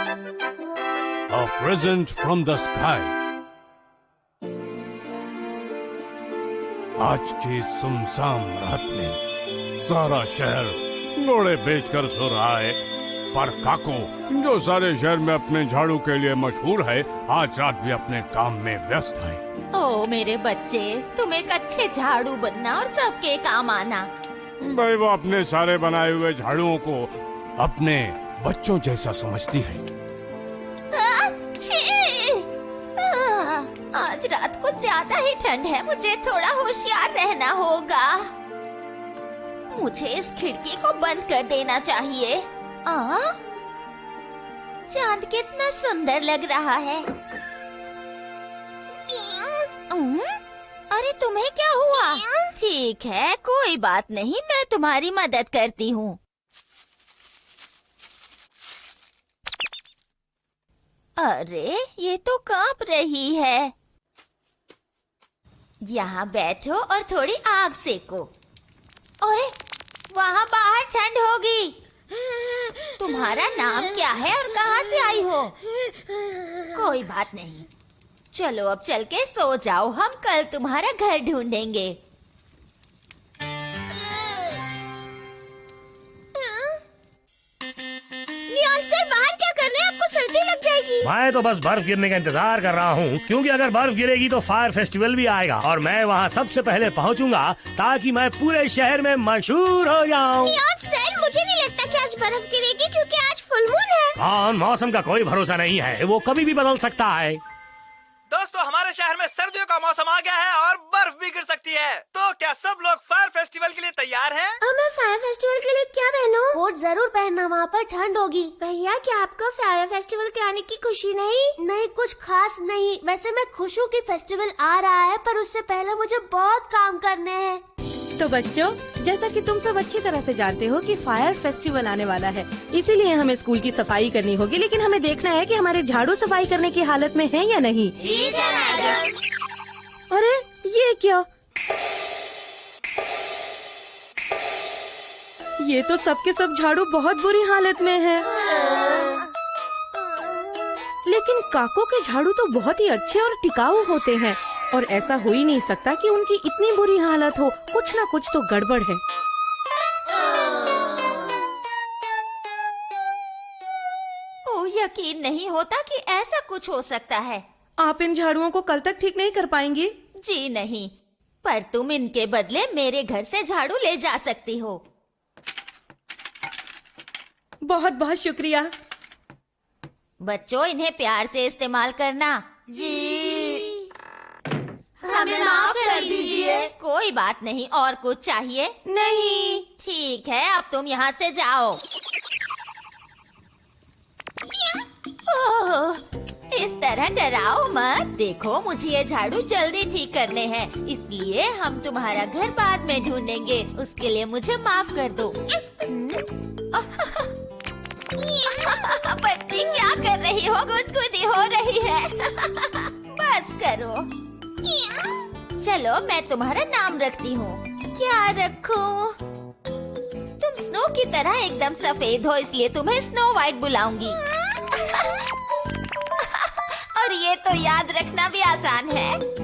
A present from the sky. आज की सुनसान रात में सारा शहर घोड़े बेचकर सो रहा है, पर काको जो सारे शहर में अपने झाड़ू के लिए मशहूर है, आज रात भी अपने काम में व्यस्त है। ओ मेरे बच्चे, तुम एक अच्छे झाड़ू बनना और सबके काम आना। भाई वो अपने सारे बनाए हुए झाड़ुओं को अपने बच्चों जैसा समझती है। आज रात को ज्यादा ही ठंड है, मुझे थोड़ा होशियार रहना होगा। मुझे इस खिड़की को बंद कर देना चाहिए। चांद कितना सुंदर लग रहा है। अरे तुम्हें क्या हुआ? ठीक है, कोई बात नहीं, मैं तुम्हारी मदद करती हूँ। अरे ये तो कांप रही है। यहाँ बैठो और थोड़ी आग सेको। अरे वहाँ बाहर ठंड होगी। तुम्हारा नाम क्या है और कहाँ से आई हो? कोई बात नहीं, चलो अब चल के सो जाओ, हम कल तुम्हारा घर ढूंढेंगे। बाहर क्या कर रहे हैं? आपको सर्दी लग जाएगी। मैं तो बस बर्फ गिरने का इंतजार कर रहा हूँ, क्योंकि अगर बर्फ गिरेगी तो फायर फेस्टिवल भी आएगा और मैं वहाँ सबसे पहले पहुँचूंगा ताकि मैं पूरे शहर में मशहूर हो जाऊँ। सर, मुझे नहीं लगता कि आज बर्फ गिरेगी, क्योंकि आज फुल मून है। हाँ, मौसम का कोई भरोसा नहीं है, वो कभी भी बदल सकता है। दोस्तों, हमारे शहर में सर्दियों का मौसम आ गया है और बर्फ भी गिर सकती है। तो क्या सब लोग फायर फेस्टिवल के लिए तैयार हैं? मैं फायर फेस्टिवल के लिए क्या पहनूं? कोट जरूर पहनना, वहाँ पर ठंड होगी। भैया, क्या आपको फायर फेस्टिवल के आने की खुशी नहीं? नहीं, कुछ खास नहीं। वैसे मैं खुश हूँ कि फेस्टिवल आ रहा है, पर उससे पहले मुझे बहुत काम करने हैं। तो बच्चों, जैसा कि तुम सब अच्छी तरह से जानते हो कि फायर फेस्टिवल आने वाला है, इसीलिए हमें स्कूल की सफाई करनी होगी, लेकिन हमें देखना है कि हमारे झाड़ू सफाई करने की हालत में है या नहीं। ठीक है मैडम। अरे ये क्या? ये तो सबके सब झाड़ू बहुत बुरी हालत में है। लेकिन काको के झाड़ू तो बहुत ही अच्छे और टिकाऊ होते हैं, और ऐसा हो ही नहीं सकता कि उनकी इतनी बुरी हालत हो। कुछ ना कुछ तो गड़बड़ है। यकीन नहीं होता कि ऐसा कुछ हो सकता है। आप इन झाड़ुओं को कल तक ठीक नहीं कर पाएंगी? जी नहीं, पर तुम इनके बदले मेरे घर से झाड़ू ले जा सकती हो। बहुत बहुत शुक्रिया। बच्चों, इन्हें प्यार से इस्तेमाल करना। जी, हमें माफ कर दीजिए। कोई बात नहीं, और कुछ चाहिए? नहीं। ठीक है, अब तुम यहाँ से जाओ। ओह, इस तरह डराओ मत। देखो, मुझे ये झाड़ू जल्दी ठीक करने हैं, इसलिए हम तुम्हारा घर बाद में ढूंढेंगे। उसके लिए मुझे माफ कर दो। बच्ची क्या कर रही हो? गुदगुदी हो रही है। बस करो। चलो, मैं तुम्हारा नाम रखती हूँ। क्या रखूं? तुम स्नो की तरह एकदम सफेद हो, इसलिए तुम्हें स्नो वाइट बुलाऊंगी। और ये तो याद रखना भी आसान है।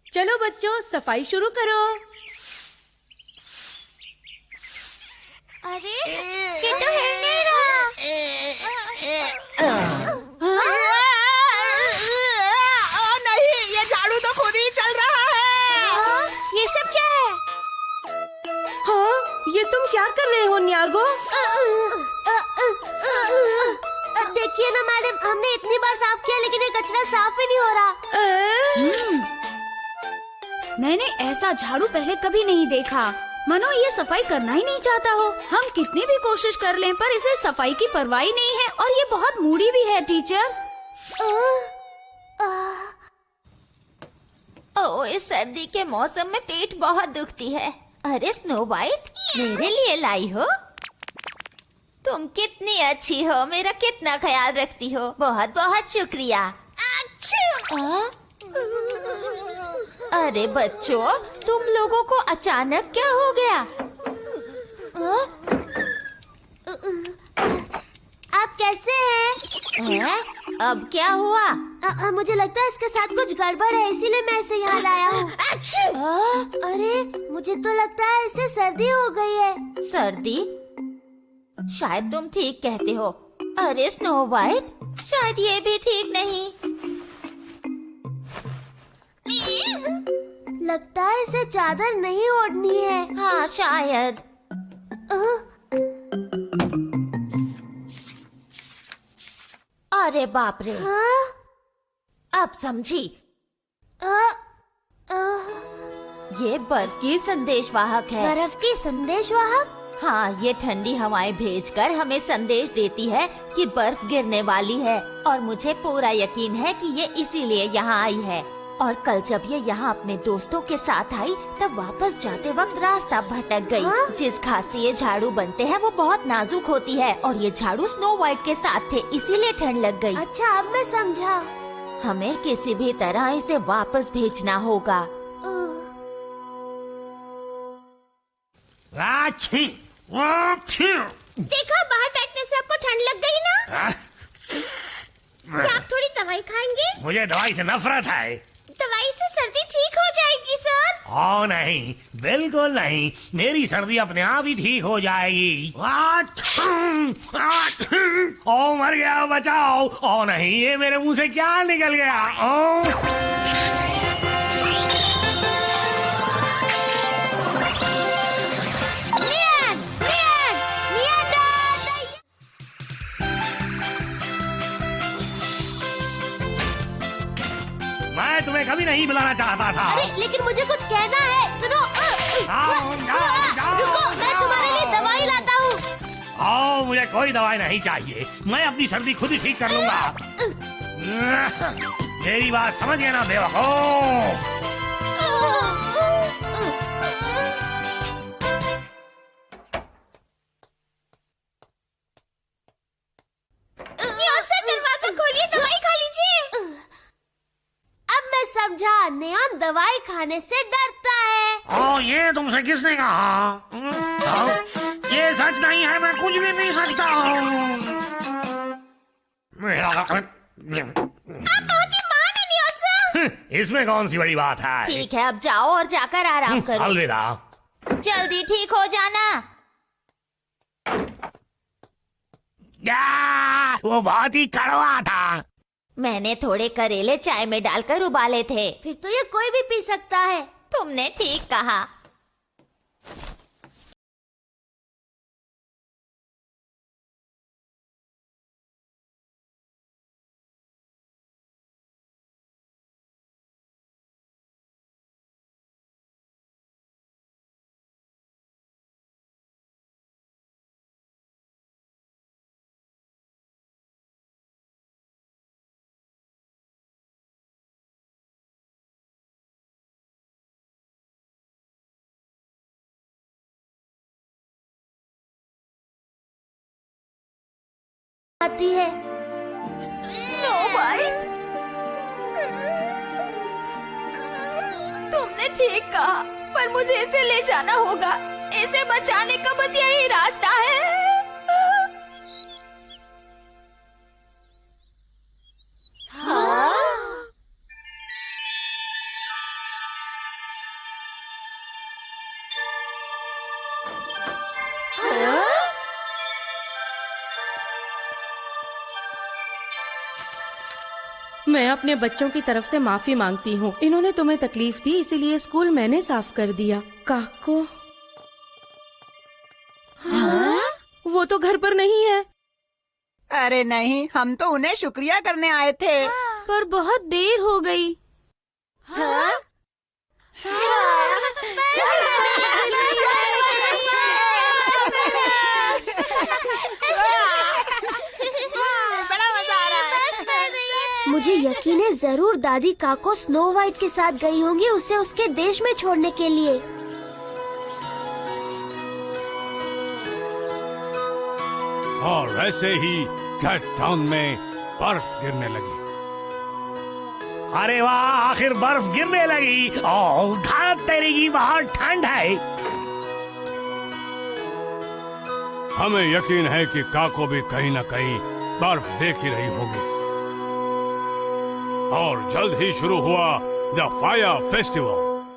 चलो बच्चों, सफाई शुरू करो। अरे ये तो हिल नहीं रहा। नहीं, ये झाड़ू तो खुद ही चल रहा है। ये सब क्या है? हाँ, ये तुम क्या कर रहे हो न्यागो? देखिए ना मैडम, हमने इतनी बार साफ किया लेकिन ये कचरा साफ ही नहीं हो रहा। मैंने ऐसा झाड़ू पहले कभी नहीं देखा। मनो ये सफाई करना ही नहीं चाहता हो। हम कितनी भी कोशिश कर लें, पर इसे सफाई की परवाह ही नहीं है, और ये बहुत मूडी भी है टीचर। ओह, इस सर्दी के मौसम में पेट बहुत दुखती है। अरे स्नो वाइट, मेरे लिए लाई हो? तुम कितनी अच्छी हो, मेरा कितना ख्याल रखती हो, बहुत बहुत शुक्रिया। अरे बच्चों, तुम लोगों को अचानक क्या हो गया? आप कैसे हैं? अब क्या हुआ? मुझे लगता है इसके साथ कुछ गड़बड़ है, इसीलिए मैं इसे यहाँ लाया हूँ। अरे मुझे तो लगता है इसे सर्दी हो गई है। सर्दी? शायद तुम ठीक कहते हो। अरे स्नो वाइट, शायद ये भी ठीक नहीं। लगता है इसे चादर नहीं ओढ़नी है। हाँ शायद। अरे बाप रे। अब समझी। ये बर्फ की संदेशवाहक है। बर्फ की संदेशवाहक? हाँ, ये ठंडी हवाएं भेजकर हमें संदेश देती है कि बर्फ गिरने वाली है, और मुझे पूरा यकीन है कि ये इसीलिए यहाँ आई है। और कल जब ये यहाँ अपने दोस्तों के साथ आई, तब वापस जाते वक्त रास्ता भटक गई। जिस घास से ये झाड़ू बनते हैं वो बहुत नाजुक होती है, और ये झाड़ू स्नो वाइट के साथ थे, इसीलिए ठंड लग गई। अच्छा, अब मैं समझा। हमें किसी भी तरह इसे वापस भेजना होगा। देखा, बाहर बैठने से आपको ठंड लग गई ना? क्या आप थोड़ी दवाई खाएंगे? मुझे दवाई से नफरत है। दवाई से सर्दी ठीक हो जाएगी सर? ओ नहीं, बिल्कुल नहीं, मेरी सर्दी अपने आप ही ठीक हो जाएगी। ओ मर गया, बचाओ। ओ नहीं, ये मेरे मुंह से क्या निकल गया? मैं तुम्हें कभी नहीं बुलाना चाहता था। अरे लेकिन मुझे कुछ कहना है, सुनो। रुको, मैं तुम्हारे लिए दवाई लाता हूँ। आओ, मुझे कोई दवाई नहीं चाहिए, मैं अपनी सर्दी खुद ही ठीक कर लूंगा। मेरी बात समझ गए ना बेवकूफ? दरवाजा खोलिए, दवाई खा लीजिए। अब मैं समझा, नियॉन दवाई खाने से डरता है। ओ, ये तुमसे किसने कहा? ये सच नहीं है, मैं कुछ भी पी सकता हूँ। आप बहुत ही महान हैं नियॉन सर। इसमें कौन सी बड़ी बात है? ठीक है, अब जाओ और जाकर आराम करो। अलविदा। जल्दी ठीक हो जाना। वो बहुत ही कड़वा था। मैंने थोड़े करेले चाय में डालकर उबाले थे। फिर तो ये कोई भी पी सकता है। तुमने ठीक कहा। आती है। स्नो वाइट, तुमने ठीक कहा, पर मुझे इसे ले जाना होगा। इसे बचाने का बस यही रास्ता है। हाँ? मैं अपने बच्चों की तरफ से माफी मांगती हूँ। इन्होंने तुम्हें तकलीफ दी, इसीलिए स्कूल मैंने साफ कर दिया। काको? हाँ? वो तो घर पर नहीं है। अरे नहीं, हम तो उन्हें शुक्रिया करने आए थे। पर बहुत देर हो गई। हाँ? मुझे यकीन है जरूर दादी काको स्नो वाइट के साथ गई होंगी उसे उसके देश में छोड़ने के लिए। और ऐसे ही कैट टाउन में बर्फ गिरने लगी। अरे वाह, आखिर बर्फ गिरने लगी। ओह धात तेरी की बहुत ठंड है। हमें यकीन है कि काको भी कहीं न कहीं बर्फ देख ही रही होगी। और जल्द ही शुरू हुआ द फायर फेस्टिवल।